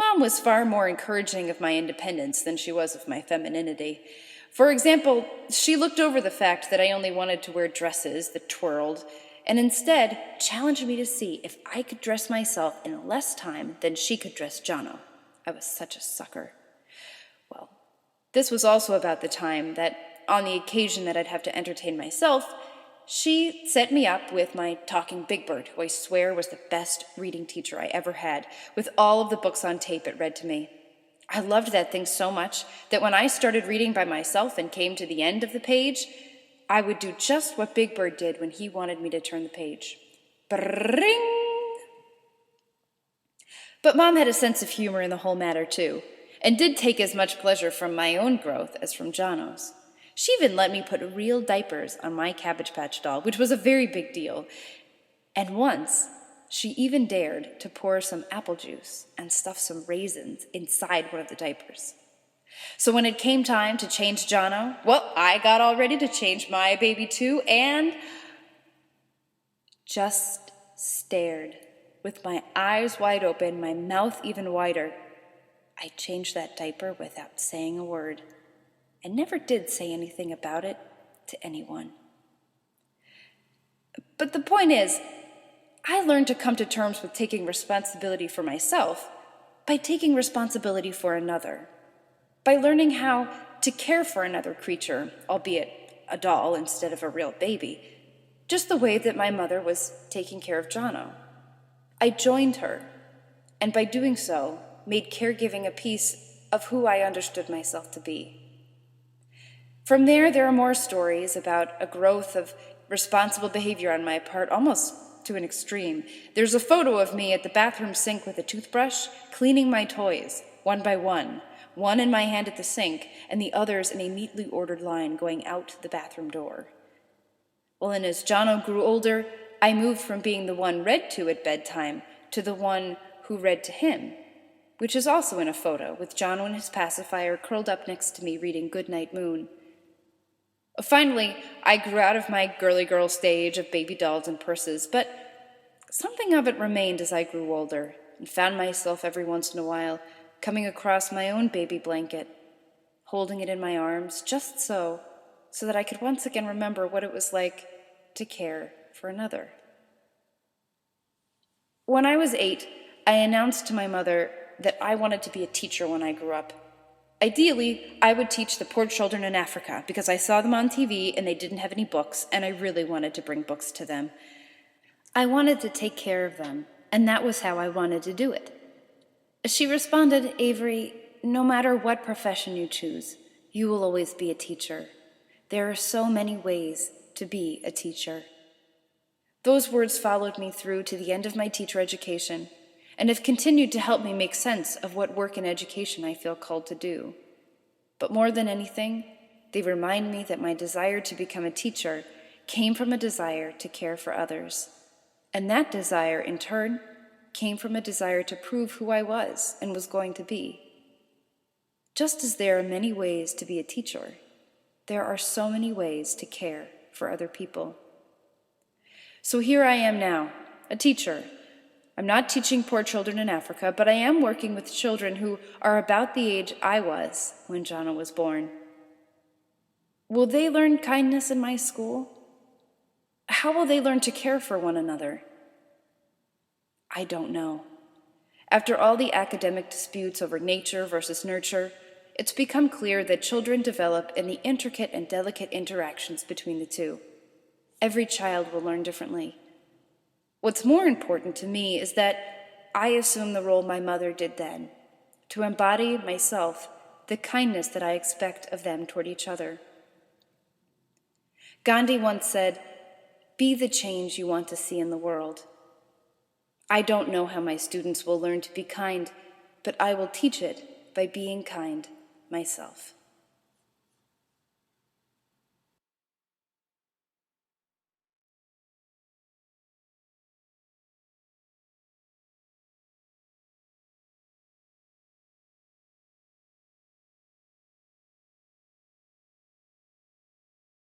Mom was far more encouraging of my independence than she was of my femininity. For example, she looked over the fact that I only wanted to wear dresses that twirled, and instead challenged me to see if I could dress myself in less time than she could dress Jono. I was such a sucker. Well, this was also about the time that, on the occasion that I'd have to entertain myself, she set me up with my talking Big Bird, who I swear was the best reading teacher I ever had, with all of the books on tape it read to me. I loved that thing so much that when I started reading by myself and came to the end of the page, I would do just what Big Bird did when he wanted me to turn the page. Bring! But Mom had a sense of humor in the whole matter, too, and did take as much pleasure from my own growth as from Jono's. She even let me put real diapers on my Cabbage Patch doll, which was a very big deal. And once, she even dared to pour some apple juice and stuff some raisins inside one of the diapers. So when it came time to change Jono, well, I got all ready to change my baby too, and just stared, with my eyes wide open, my mouth even wider. I changed that diaper without saying a word, and never did say anything about it to anyone. But the point is, I learned to come to terms with taking responsibility for myself by taking responsibility for another, by learning how to care for another creature, albeit a doll instead of a real baby, just the way that my mother was taking care of Jono. I joined her, and by doing so, made caregiving a piece of who I understood myself to be. From there are more stories about a growth of responsible behavior on my part, almost to an extreme. There's a photo of me at the bathroom sink with a toothbrush, cleaning my toys, one by one in my hand at the sink, and the others in a neatly ordered line going out the bathroom door. Well, and as Jono grew older, I moved from being the one read to at bedtime to the one who read to him, which is also in a photo, with Jono and his pacifier curled up next to me reading Goodnight Moon. Finally, I grew out of my girly girl stage of baby dolls and purses, but something of it remained as I grew older, and found myself every once in a while coming across my own baby blanket, holding it in my arms, just so that I could once again remember what it was like to care for another. When I was 8, I announced to my mother that I wanted to be a teacher when I grew up. Ideally, I would teach the poor children in Africa because I saw them on TV and they didn't have any books, and I really wanted to bring books to them. I wanted to take care of them, and that was how I wanted to do it. She responded, "Avery, no matter what profession you choose, you will always be a teacher. There are so many ways to be a teacher." Those words followed me through to the end of my teacher education, and have continued to help me make sense of what work in education I feel called to do. But more than anything, they remind me that my desire to become a teacher came from a desire to care for others. And that desire, in turn, came from a desire to prove who I was and was going to be. Just as there are many ways to be a teacher, there are so many ways to care for other people. So here I am now, a teacher. I'm not teaching poor children in Africa, but I am working with children who are about the age I was when Jono was born. Will they learn kindness in my school? How will they learn to care for one another? I don't know. After all the academic disputes over nature versus nurture, it's become clear that children develop in the intricate and delicate interactions between the two. Every child will learn differently. What's more important to me is that I assume the role my mother did then, to embody myself the kindness that I expect of them toward each other. Gandhi once said, "Be the change you want to see in the world." I don't know how my students will learn to be kind, but I will teach it by being kind myself.